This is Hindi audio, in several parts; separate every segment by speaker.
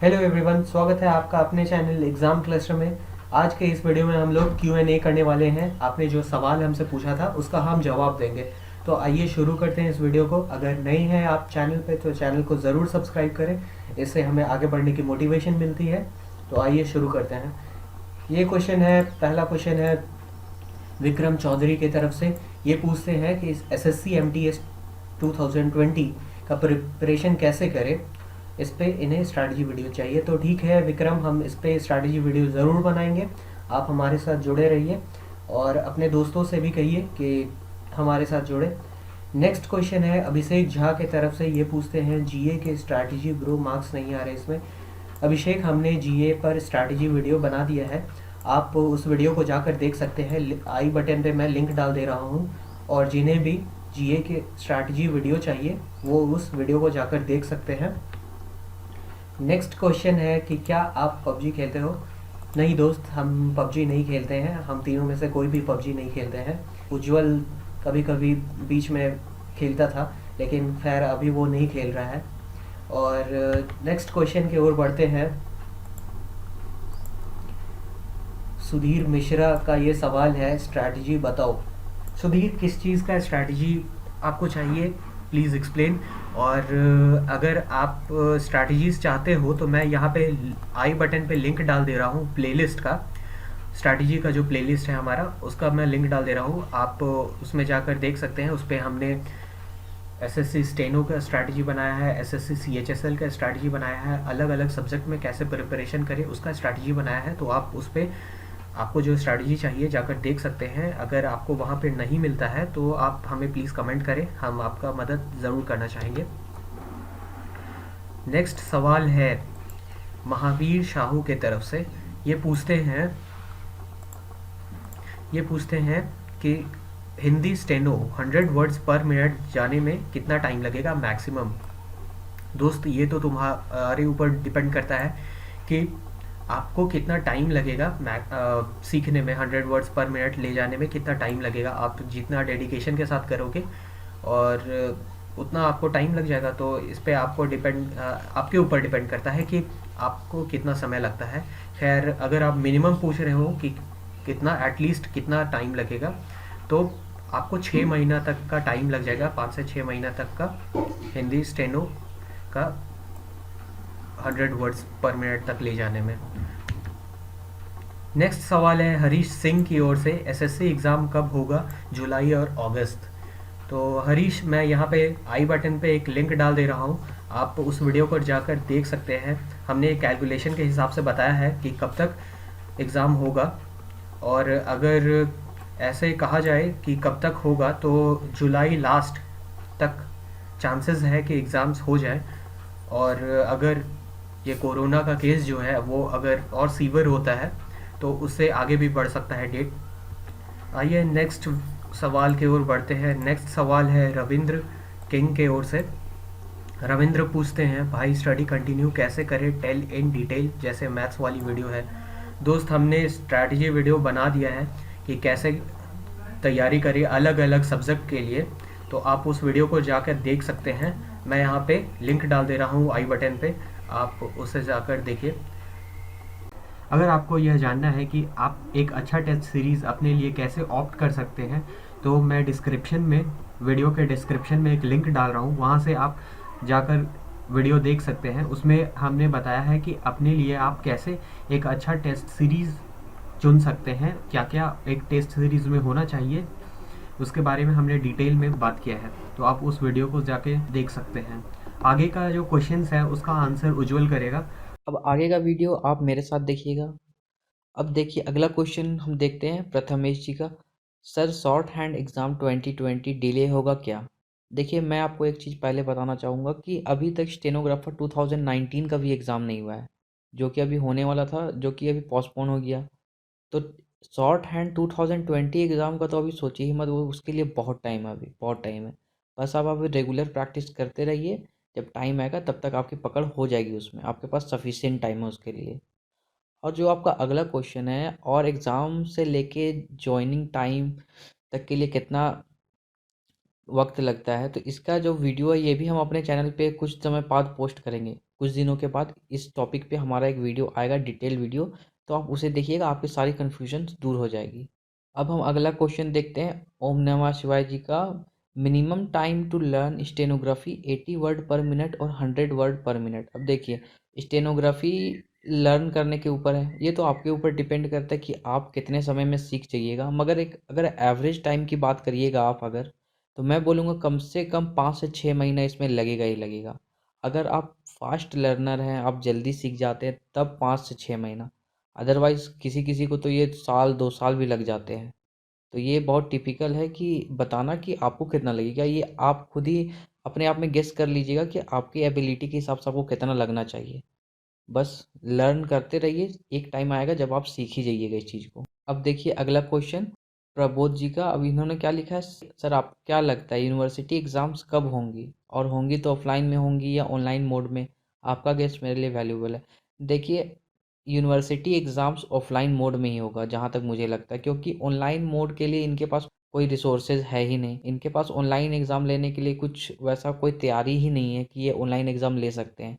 Speaker 1: हेलो एवरीवन, स्वागत है आपका अपने चैनल एग्ज़ाम क्लस्टर में। आज के इस वीडियो में हम लोग Q&A करने वाले हैं। आपने जो सवाल हमसे पूछा था उसका हम जवाब देंगे। तो आइए शुरू करते हैं इस वीडियो को। अगर नए हैं आप चैनल पे तो चैनल को ज़रूर सब्सक्राइब करें, इससे हमें आगे बढ़ने की मोटिवेशन मिलती है। तो आइए शुरू करते हैं। ये क्वेश्चन है, पहला क्वेश्चन है विक्रम चौधरी की तरफ से। ये पूछते हैं कि SSC MTS 2020 का प्रिपरेशन कैसे करें, इस पे इन्हें स्ट्रैटेजी वीडियो चाहिए। तो ठीक है विक्रम, हम इस पे स्ट्रैटेजी वीडियो ज़रूर बनाएंगे। आप हमारे साथ जुड़े रहिए और अपने दोस्तों से भी कहिए कि हमारे साथ जुड़े। नेक्स्ट क्वेश्चन है अभिषेक झा की तरफ से। ये पूछते हैं जीए के स्ट्रैटेजी ब्रो, मार्क्स नहीं आ रहे इसमें। अभिषेक, हमने जीए पर स्ट्रैटेजी वीडियो बना दिया है, आप उस वीडियो को जाकर देख सकते हैं। आई बटन पे मैं लिंक डाल दे रहा हूँ, और जिन्हें भी जीए के स्ट्रैटेजी वीडियो चाहिए वो उस वीडियो को जाकर देख सकते हैं। नेक्स्ट क्वेश्चन है कि क्या आप पबजी खेलते हो? नहीं दोस्त, हम पबजी नहीं खेलते हैं। हम तीनों में से कोई भी पबजी नहीं खेलते हैं। उज्जवल कभी कभी बीच में खेलता था, लेकिन खैर अभी वो नहीं खेल रहा है। और नेक्स्ट क्वेश्चन की ओर बढ़ते हैं। सुधीर मिश्रा का ये सवाल है, स्ट्रैटेजी बताओ। सुधीर, किस चीज़ का स्ट्रैटेजी आपको चाहिए, प्लीज़ एक्सप्लेन। और अगर आप स्ट्रैटेजीज चाहते हो तो मैं यहाँ पे आई बटन पे लिंक डाल दे रहा हूँ प्लेलिस्ट का। स्ट्रैटेजी का जो प्लेलिस्ट है हमारा, उसका मैं लिंक डाल दे रहा हूँ। आप उसमें जाकर देख सकते हैं। उस पर हमने एसएससी स्टेनो का स्ट्रैटेजी बनाया है, एसएससी सीएचएसएल का स्ट्रैटेजी बनाया है, अलग अलग सब्जेक्ट में कैसे प्रिपरेशन करें उसका स्ट्रैटेजी बनाया है। तो आप उस पर आपको जो स्ट्रैटेजी चाहिए जाकर देख सकते हैं। अगर आपको वहाँ पे नहीं मिलता है तो आप हमें प्लीज़ कमेंट करें, हम आपका मदद ज़रूर करना चाहेंगे। नेक्स्ट सवाल है महावीर शाहू के तरफ से। ये पूछते हैं ये पूछते हैं कि हिंदी स्टेनो 100 वर्ड्स पर मिनट जाने में कितना टाइम लगेगा मैक्सिमम। दोस्त, ये तो तुम्हारे ऊपर डिपेंड करता है कि आपको कितना टाइम लगेगा सीखने में। 100 वर्ड्स पर मिनट ले जाने में कितना टाइम लगेगा, आप जितना डेडिकेशन के साथ करोगे और उतना आपको टाइम लग जाएगा। तो इस पे आपको आपके ऊपर डिपेंड करता है कि आपको कितना समय लगता है। खैर, अगर आप मिनिमम पूछ रहे हो कि कितना एटलीस्ट कितना टाइम लगेगा, तो आपको 6 महीना तक का टाइम लग जाएगा, 5 से 6 महीना तक का हिंदी स्टेनो का 100 वर्ड्स पर मिनट तक ले जाने में। नेक्स्ट सवाल है हरीश सिंह की ओर से, एसएससी एग्ज़ाम कब होगा, जुलाई और अगस्त? तो हरीश, मैं यहाँ पे आई बटन पे एक लिंक डाल दे रहा हूँ, आप उस वीडियो पर जाकर देख सकते हैं। हमने कैलकुलेशन के हिसाब से बताया है कि कब तक एग्ज़ाम होगा। और अगर ऐसे कहा जाए कि कब तक होगा तो जुलाई लास्ट तक चांसेस है कि एग्ज़ाम्स हो जाए। और अगर ये कोरोना का केस जो है वो अगर और सीवियर होता है तो उससे आगे भी बढ़ सकता है डेट। आइए नेक्स्ट सवाल की ओर बढ़ते हैं। नेक्स्ट सवाल है रविंद्र किंग के ओर से। रविंद्र पूछते हैं भाई स्टडी कंटिन्यू कैसे करें, टेल इन डिटेल, जैसे मैथ्स वाली वीडियो है। दोस्त, हमने स्ट्रैटेजी वीडियो बना दिया है कि कैसे तैयारी करें अलग अलग सब्जेक्ट के लिए। तो आप उस वीडियो को जाकर देख सकते हैं। मैं यहाँ पे लिंक डाल दे रहा हूँ आई बटन पे, आप उसे जाकर देखिए। अगर आपको यह जानना है कि आप एक अच्छा टेस्ट सीरीज़ अपने लिए कैसे ऑप्ट कर सकते हैं, तो मैं डिस्क्रिप्शन में, वीडियो के डिस्क्रिप्शन में एक लिंक डाल रहा हूँ, वहाँ से आप जाकर वीडियो देख सकते हैं। उसमें हमने बताया है कि अपने लिए आप कैसे एक अच्छा टेस्ट सीरीज़ चुन सकते हैं, क्या क्या एक टेस्ट सीरीज़ में होना चाहिए, उसके बारे में हमने डिटेल में बात किया है। तो आप उस वीडियो को जाके देख सकते हैं। आगे का जो क्वेश्चंस है उसका आंसर उज्जवल करेगा।
Speaker 2: अब आगे का वीडियो आप मेरे साथ देखिएगा। अब देखिए अगला क्वेश्चन हम देखते हैं प्रथमेश जी का। Sir, short hand exam 2020 delay होगा क्या? देखिए, मैं आपको एक चीज़ पहले बताना चाहूँगा कि अभी तक स्टेनोग्राफर 2019 का भी एग्ज़ाम नहीं हुआ है, जो कि अभी होने वाला था, जो कि अभी पोस्टपोन हो गया। तो शॉर्ट हैंड 2020 एग्ज़ाम का तो अभी सोचिए ही मत, वो उसके लिए बहुत टाइम है, अभी बहुत टाइम है। बस आप अभी रेगुलर प्रैक्टिस करते रहिए, जब टाइम आएगा तब तक आपकी पकड़ हो जाएगी, उसमें आपके पास सफिशिएंट टाइम है उसके लिए। और जो आपका अगला क्वेश्चन है, और एग्ज़ाम से लेके जॉइनिंग टाइम तक के लिए कितना वक्त लगता है, तो इसका जो वीडियो है ये भी हम अपने चैनल पे कुछ समय बाद पोस्ट करेंगे। कुछ दिनों के बाद इस टॉपिक पे हमारा एक वीडियो आएगा, डिटेल वीडियो, तो आप उसे देखिएगा, आपकी सारी कन्फ्यूजन दूर हो जाएगी। अब हम अगला क्वेश्चन देखते हैं ओम नमः शिवाय जी का। Minimum time to learn stenography 80 word per minute और 100 वर्ड पर मिनट। अब देखिए, स्टेनोग्राफी लर्न करने के ऊपर है, ये तो आपके ऊपर डिपेंड करता है कि आप कितने समय में सीख जाइएगा, मगर एक अगर एवरेज टाइम की बात करिएगा आप अगर, तो मैं बोलूँगा कम से कम 5 से 6 महीना इसमें लगेगा ही लगेगा। अगर आप फास्ट लर्नर हैं, आप जल्दी सीख जाते हैं, तब 5 से 6 महीना। अदरवाइज़ किसी किसी को तो ये साल 2 साल भी लग जाते हैं। तो ये बहुत टिपिकल है कि बताना कि आपको कितना लगेगा, ये आप खुद ही अपने आप में गेस कर लीजिएगा कि आपकी एबिलिटी के हिसाब से आपको कितना लगना चाहिए। बस लर्न करते रहिए, एक टाइम आएगा जब आप सीख ही जाइएगा इस चीज़ को। अब देखिए अगला क्वेश्चन प्रबोध जी का। अब इन्होंने क्या लिखा है, सर आप क्या लगता है यूनिवर्सिटी एग्ज़ाम्स कब होंगी, और होंगी तो ऑफलाइन में होंगी या ऑनलाइन मोड में? आपका गेस मेरे लिए वैल्यूबल है। देखिए, यूनिवर्सिटी एग्ज़ाम्स ऑफलाइन मोड में ही होगा जहाँ तक मुझे लगता है, क्योंकि ऑनलाइन मोड के लिए इनके पास कोई रिसोर्सेज है ही नहीं। इनके पास ऑनलाइन एग्ज़ाम लेने के लिए कुछ वैसा कोई तैयारी ही नहीं है कि ये ऑनलाइन एग्ज़ाम ले सकते हैं,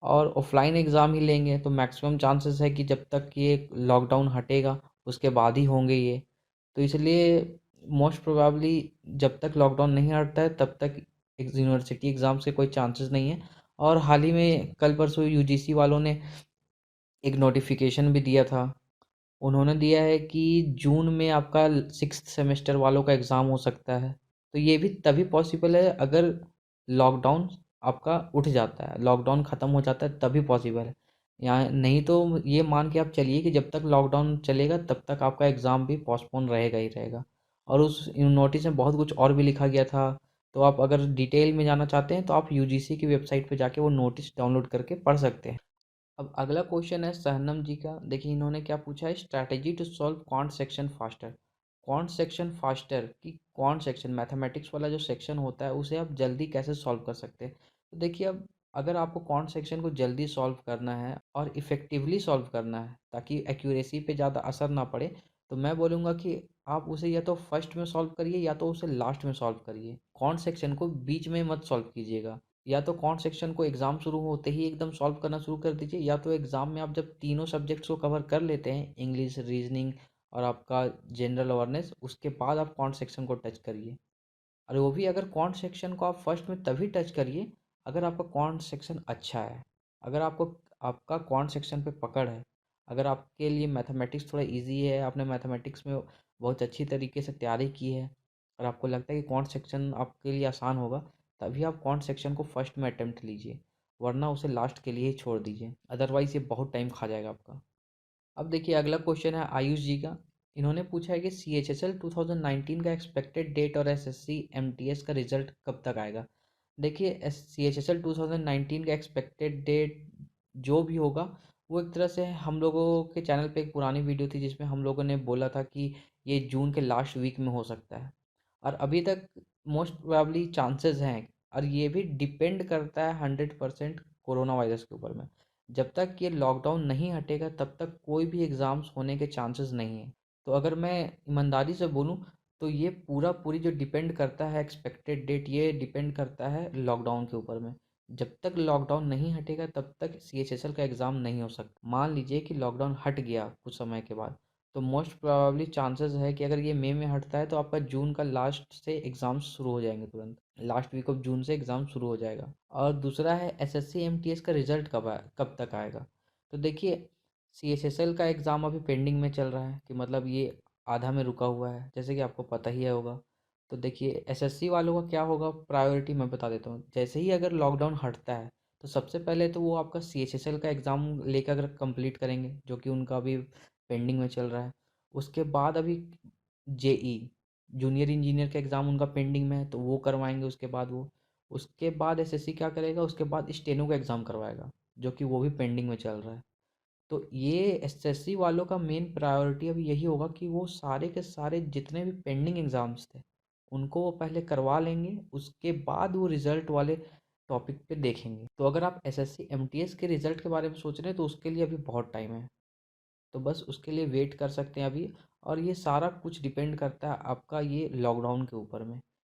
Speaker 2: और ऑफलाइन एग्ज़ाम ही लेंगे तो मैक्सिमम चांसेस है कि जब तक ये लॉकडाउन हटेगा उसके बाद ही होंगे ये। तो इसलिए मोस्ट प्रोबेबली जब तक लॉकडाउन नहीं हटता है तब तक यूनिवर्सिटी एग्ज़ाम्स के कोई चांसेस नहीं है। और हाल ही में कल परसों यूजीसी वालों ने एक नोटिफिकेशन भी दिया था। उन्होंने दिया है कि जून में आपका 6th सेमेस्टर वालों का एग्ज़ाम हो सकता है। तो ये भी तभी पॉसिबल है अगर लॉकडाउन आपका उठ जाता है, लॉकडाउन ख़त्म हो जाता है, तभी पॉसिबल है। यहाँ नहीं तो ये मान के आप चलिए कि जब तक लॉकडाउन चलेगा तब तक आपका एग्ज़ाम भी पोस्टपोन रहेगा ही रहेगा। और उस नोटिस में बहुत कुछ और भी लिखा गया था। तो आप अगर डिटेल में जाना चाहते हैं तो आप यूजीसी की वेबसाइट पे जाके वो नोटिस डाउनलोड करके पढ़ सकते हैं। अब अगला क्वेश्चन है सहनम जी का। देखिए इन्होंने क्या पूछा है, strategy to solve quant section faster. Quant section faster की क्वांट सेक्शन मैथमेटिक्स वाला जो सेक्शन होता है उसे आप जल्दी कैसे सॉल्व कर सकते हैं। तो देखिए, अब अगर आपको क्वांट सेक्शन को जल्दी सॉल्व करना है और इफ़ेक्टिवली सॉल्व करना है ताकि एक्यूरेसी पे ज़्यादा असर ना पड़े, तो मैं बोलूँगा कि आप उसे या तो फर्स्ट में सॉल्व करिए या तो उसे लास्ट में सॉल्व करिए। क्वांट सेक्शन को बीच में मत सॉल्व कीजिएगा। या तो कौन सेक्शन को एग्ज़ाम शुरू होते ही एकदम सॉल्व करना शुरू कर दीजिए, या तो एग्ज़ाम में आप जब तीनों सब्जेक्ट्स को कवर कर लेते हैं, इंग्लिश, रीजनिंग और आपका जनरल अवेयरनेस, उसके बाद आप कौन सेक्शन को टच करिए। और वो भी अगर कौन सेक्शन को आप फर्स्ट में तभी टच करिए अगर आपका कौन सेक्शन अच्छा है, अगर आपको आपका कौन सेक्शन पे पकड़ है, अगर आपके लिए मैथमेटिक्स थोड़ा इजी है, आपने मैथमेटिक्स में बहुत अच्छी तरीके से तैयारी की है और आपको लगता है कि कौन सेक्शन आपके लिए आसान होगा, तभी आप कौन सेक्शन को फर्स्ट में अटेम्प्ट लीजिए, वरना उसे लास्ट के लिए ही छोड़ दीजिए, अदरवाइज़ ये बहुत टाइम खा जाएगा आपका। अब देखिए अगला क्वेश्चन है आयुष जी का। इन्होंने पूछा है कि सी एच एस एल 2019 का एक्सपेक्टेड डेट और S S C M T S का रिजल्ट कब तक आएगा। देखिए सी एच एस एल 2019 का एक्सपेक्टेड डेट जो भी होगा, वो एक तरह से हम लोगों के चैनल पे एक पुरानी वीडियो थी जिसमें हम लोगों ने बोला था कि ये जून के लास्ट वीक में हो सकता है, और अभी तक मोस्ट प्रोबेबली चांसेस हैं। और ये भी डिपेंड करता है 100% कोरोना वायरस के ऊपर में। जब तक ये लॉकडाउन नहीं हटेगा तब तक कोई भी एग्ज़ाम्स होने के चांसेस नहीं हैं। तो अगर मैं ईमानदारी से बोलूँ तो ये पूरा पूरी जो डिपेंड करता है एक्सपेक्टेड डेट, ये डिपेंड करता है लॉकडाउन के ऊपर में। जब तक लॉकडाउन नहीं हटेगा तब तक सी एच एस एल का एग्ज़ाम नहीं हो सकता। मान लीजिए कि लॉकडाउन हट गया कुछ समय के बाद, तो मोस्ट प्रोबेबली चांसेस है कि अगर ये मई में हटता है तो आपका जून का लास्ट से एग्ज़ाम्स शुरू हो जाएंगे, तुरंत लास्ट वीक ऑफ जून से एग्ज़ाम शुरू हो जाएगा। और दूसरा है S S C M T S का रिज़ल्ट कब तक आएगा। तो देखिए सी एच एस एल का एग्ज़ाम अभी पेंडिंग में चल रहा है, कि मतलब ये आधा में रुका हुआ है, जैसे कि आपको पता ही है होगा। तो देखिए एस एस सी वालों का क्या होगा, प्रायोरिटी मैं बता देता हूँ। जैसे ही अगर लॉकडाउन हटता है तो सबसे पहले तो वो आपका सी एच एस एल का एग्ज़ाम लेकर अगर कंप्लीट करेंगे, जो कि उनका अभी पेंडिंग में चल रहा है। उसके बाद अभी जेई जूनियर इंजीनियर का एग्ज़ाम उनका पेंडिंग में है, तो वो करवाएंगे उसके बाद वो। उसके बाद एसएससी क्या करेगा, उसके बाद स्टेनो का एग्ज़ाम करवाएगा, जो कि वो भी पेंडिंग में चल रहा है। तो ये एसएससी वालों का मेन प्रायोरिटी अभी यही होगा कि वो सारे के सारे जितने भी पेंडिंग एग्ज़ाम्स थे उनको वो पहले करवा लेंगे, उसके बाद वो रिज़ल्ट वाले टॉपिक पे देखेंगे। तो अगर आप एसएससी एमटीएस के रिज़ल्ट के बारे में सोच रहे हैं तो उसके लिए अभी बहुत टाइम है, तो बस उसके लिए वेट कर सकते हैं अभी। और ये सारा कुछ डिपेंड करता है आपका ये लॉकडाउन के ऊपर में।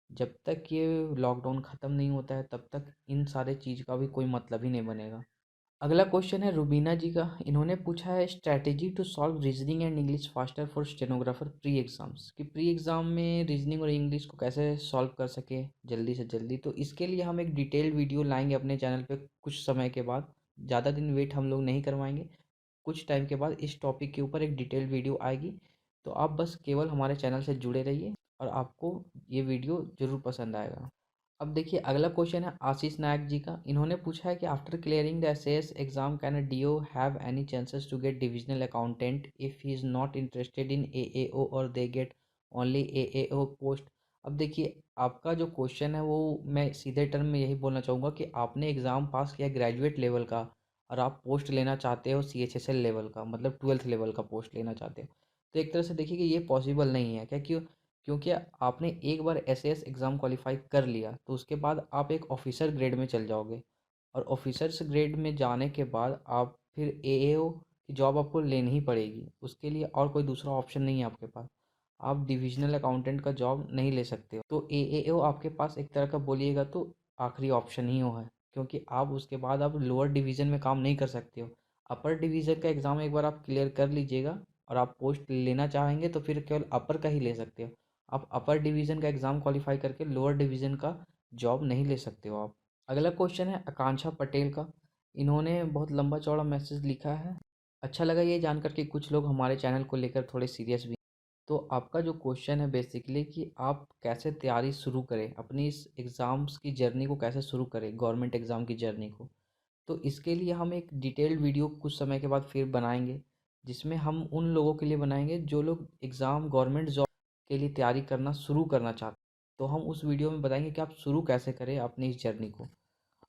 Speaker 2: जब तक ये लॉकडाउन ख़त्म नहीं होता है तब तक इन सारे चीज़ का भी कोई मतलब ही नहीं बनेगा। अगला क्वेश्चन है रुबीना जी का। इन्होंने पूछा है strategy to solve reasoning and English faster for stenographer pre exams, कि प्री एग्ज़ाम में रीजनिंग और इंग्लिश को कैसे सॉल्व कर सके जल्दी से जल्दी। तो इसके लिए हम एक डिटेल्ड वीडियो लाएंगे अपने चैनल पे कुछ समय के बाद। ज़्यादा दिन वेट हम लोग नहीं करवाएंगे, कुछ टाइम के बाद इस टॉपिक के ऊपर एक डिटेल्ड वीडियो आएगी। तो आप बस केवल हमारे चैनल से जुड़े रहिए और आपको ये वीडियो ज़रूर पसंद आएगा। अब देखिए अगला क्वेश्चन है आशीष नायक जी का। इन्होंने पूछा है कि after clearing the SAS exam can a DO have any chances to get divisional accountant if he is not interested in AAO और they get only AAO post. अब देखिए आपका जो क्वेश्चन है वो मैं सीधे टर्म में यही बोलना चाहूँगा कि आपने एग्ज़ाम पास किया ग्रेजुएट लेवल का और आप पोस्ट लेना चाहते हो सीएचएसएल लेवल का, मतलब 12th लेवल का पोस्ट लेना चाहते हो। तो एक तरह से देखिए कि ये पॉसिबल नहीं है। क्या क्यों? क्योंकि आपने एक बार एसएएस एग्ज़ाम क्वालिफाई कर लिया तो उसके बाद आप एक ऑफिसर ग्रेड में चल जाओगे, और ऑफिसर्स ग्रेड में जाने के बाद आप फिर एएओ की जॉब आपको लेनी ही पड़ेगी। उसके लिए और कोई दूसरा ऑप्शन नहीं है आपके पास। आप डिविजनल अकाउंटेंट का जॉब नहीं ले सकते हो। तो एएओ आपके पास एक तरह का बोलिएगा तो आखिरी ऑप्शन ही हो है, क्योंकि आप उसके बाद आप लोअर डिवीज़न में काम नहीं कर सकते हो। अपर डिवीज़न का एग्ज़ाम एक बार आप क्लियर कर लीजिएगा और आप पोस्ट लेना चाहेंगे तो फिर केवल अपर का ही ले सकते हो। आप अपर डिवीज़न का एग्ज़ाम क्वालिफाई करके लोअर डिवीज़न का जॉब नहीं ले सकते हो आप। अगला क्वेश्चन है आकांक्षा पटेल का। इन्होंने बहुत लंबा चौड़ा मैसेज लिखा है। अच्छा लगा ये जानकर कि कुछ लोग हमारे चैनल को लेकर थोड़े सीरियस भी। तो आपका जो क्वेश्चन है बेसिकली कि आप कैसे तैयारी शुरू करें, अपनी इस एग्ज़ाम्स की जर्नी को कैसे शुरू करें, गवर्नमेंट एग्ज़ाम की जर्नी को। तो इसके लिए हम एक डिटेल्ड वीडियो कुछ समय के बाद फिर बनाएंगे, जिसमें हम उन लोगों के लिए बनाएंगे जो लोग एग्ज़ाम गवर्नमेंट जॉब के लिए तैयारी करना शुरू करना चाहते हैं। तो हम उस वीडियो में बताएंगे कि आप शुरू कैसे करें अपनी इस जर्नी को।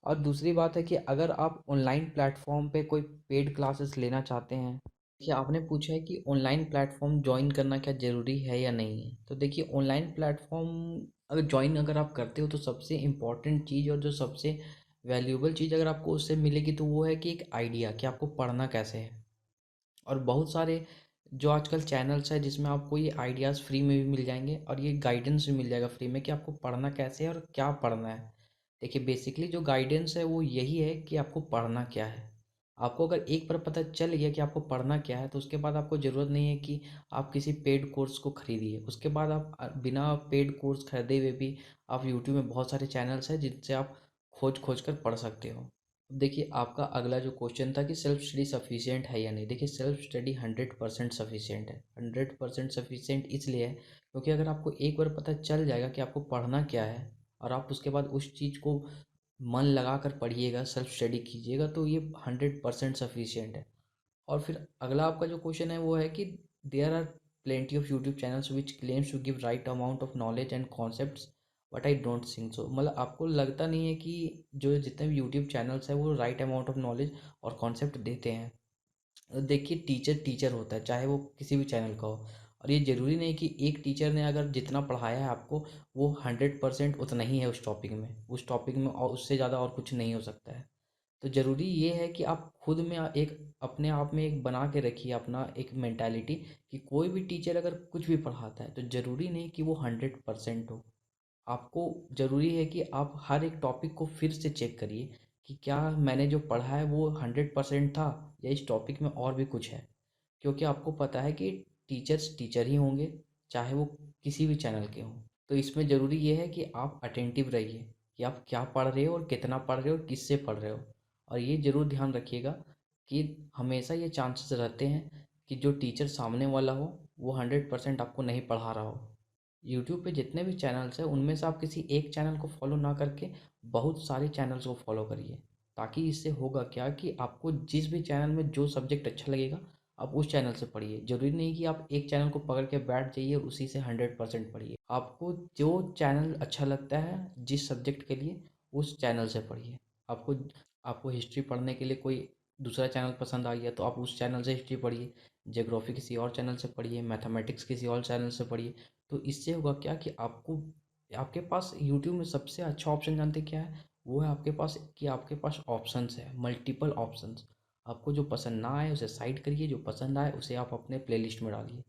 Speaker 2: और दूसरी बात है कि अगर आप ऑनलाइन प्लेटफॉर्म पे कोई पेड क्लासेस लेना चाहते हैं। देखिए आपने पूछा है कि ऑनलाइन प्लेटफॉर्म ज्वाइन करना क्या ज़रूरी है या नहीं है। तो देखिए ऑनलाइन प्लेटफॉर्म अगर ज्वाइन अगर आप करते हो तो सबसे इम्पोर्टेंट चीज़ और जो सबसे वैल्यूएबल चीज़ अगर आपको उससे मिलेगी तो वो है कि एक आइडिया कि आपको पढ़ना कैसे है। और बहुत सारे जो आजकल चैनल्स हैं जिसमें आपको ये आइडियाज़ फ्री में भी मिल जाएंगे और ये गाइडेंस भी मिल जाएगा फ्री में कि आपको पढ़ना कैसे है और क्या पढ़ना है। देखिए बेसिकली जो गाइडेंस है वो यही है कि आपको पढ़ना क्या है। आपको अगर एक बार पता चल गया कि आपको पढ़ना क्या है तो उसके बाद आपको ज़रूरत नहीं है कि आप किसी पेड कोर्स को खरीदिए। उसके बाद आप बिना पेड कोर्स खरीदे हुए भी आप यूट्यूब में बहुत सारे चैनल्स हैं जिनसे आप खोज खोज कर पढ़ सकते हो। देखिए आपका अगला जो क्वेश्चन था कि सेल्फ स्टडी सफिशिएंट है या नहीं। देखिए सेल्फ स्टडी 100% सफिशिएंट है। 100% सफिशिएंट इसलिए है क्योंकि अगर आपको एक बार पता चल जाएगा कि आपको पढ़ना क्या है और आप उसके बाद उस चीज़ को मन लगा कर पढ़िएगा, सेल्फ स्टडी कीजिएगा, तो ये 100% सफिशिएंट है। और फिर अगला आपका जो क्वेश्चन है वो है कि there are plenty of YouTube channels which claims to give right amount of knowledge and concepts but I don't think so. मतलब आपको लगता नहीं है कि जो जितने भी यूट्यूब चैनल्स हैं वो राइट अमाउंट ऑफ नॉलेज और कॉन्सेप्ट देते हैं। देखिए टीचर टीचर होता है चाहे वो किसी भी चैनल का हो, और ये ज़रूरी नहीं कि एक टीचर ने अगर जितना पढ़ाया है आपको वो 100% उतना ही है उस टॉपिक में और उससे ज़्यादा और कुछ नहीं हो सकता है। तो ज़रूरी ये है कि आप खुद में एक अपने आप में एक बना के रखिए अपना एक मेंटालिटी कि कोई भी टीचर अगर कुछ भी पढ़ाता है तो ज़रूरी नहीं कि वो 100% हो। आपको ज़रूरी है कि आप हर एक टॉपिक को फिर से चेक करिए कि क्या मैंने जो पढ़ा है वो 100% था या इस टॉपिक में और भी कुछ है। क्योंकि आपको पता है कि टीचर्स टीचर ही होंगे चाहे वो किसी भी चैनल के हों। तो इसमें ज़रूरी ये है कि आप अटेंटिव रहिए कि आप क्या पढ़ रहे हो और कितना पढ़ रहे हो और किससे पढ़ रहे हो। और ये ज़रूर ध्यान रखिएगा कि हमेशा ये चांसेस रहते हैं कि जो टीचर सामने वाला हो वो 100% आपको नहीं पढ़ा रहा हो। यूट्यूब पे जितने भी चैनल्स हैं उनमें से आप किसी एक चैनल को फॉलो ना करके बहुत सारे चैनल्स को फॉलो करिए। ताकि इससे होगा क्या कि आपको जिस भी चैनल में जो सब्जेक्ट अच्छा लगेगा आप उस चैनल से पढ़िए। ज़रूरी नहीं कि आप एक चैनल को पकड़ के बैठ जाइए और उसी से 100% पढ़िए। आपको जो चैनल अच्छा लगता है जिस सब्जेक्ट के लिए उस चैनल से पढ़िए। आपको आपको हिस्ट्री पढ़ने के लिए कोई दूसरा चैनल पसंद आ गया तो आप उस चैनल से हिस्ट्री पढ़िए। ज्योग्राफी किसी और चैनल से पढ़िए, मैथमेटिक्स किसी और चैनल से पढ़िए। तो इससे होगा क्या कि आपको आपके पास यूट्यूब में सबसे अच्छा ऑप्शन जानते क्या है? वो है आपके पास कि आपके पास ऑप्शंस है, मल्टीपल ऑप्शंस। आपको जो पसंद ना आए उसे साइड करिए, जो पसंद आए उसे आप अपने प्लेलिस्ट में डालिए।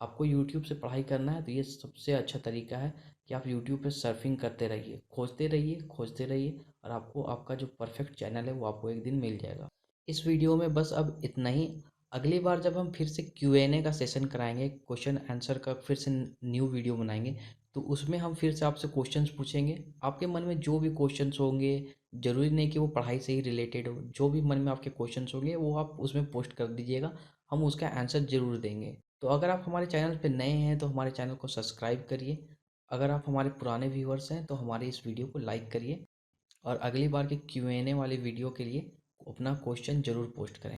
Speaker 2: आपको यूट्यूब से पढ़ाई करना है तो ये सबसे अच्छा तरीका है कि आप यूट्यूब पे सर्फिंग करते रहिए, खोजते रहिए खोजते रहिए और आपको आपका जो परफेक्ट चैनल है वो आपको एक दिन मिल जाएगा। इस वीडियो में बस अब इतना ही। अगली बार जब हम फिर से Q&A का सेशन कराएंगे, क्वेश्चन आंसर का फिर से न्यू वीडियो बनाएंगे, तो उसमें हम फिर से आपसे क्वेश्चंस पूछेंगे। आपके मन में जो भी क्वेश्चंस होंगे, ज़रूरी नहीं कि वो पढ़ाई से ही रिलेटेड हो, जो भी मन में आपके क्वेश्चंस होंगे वो आप उसमें पोस्ट कर दीजिएगा, हम उसका आंसर ज़रूर देंगे। तो अगर आप हमारे चैनल पर नए हैं तो हमारे चैनल को सब्सक्राइब करिए। अगर आप हमारे पुराने व्यूअर्स हैं तो हमारे इस वीडियो को लाइक करिए, और अगली बार के Q&A वाली वीडियो के लिए अपना क्वेश्चन ज़रूर पोस्ट करें।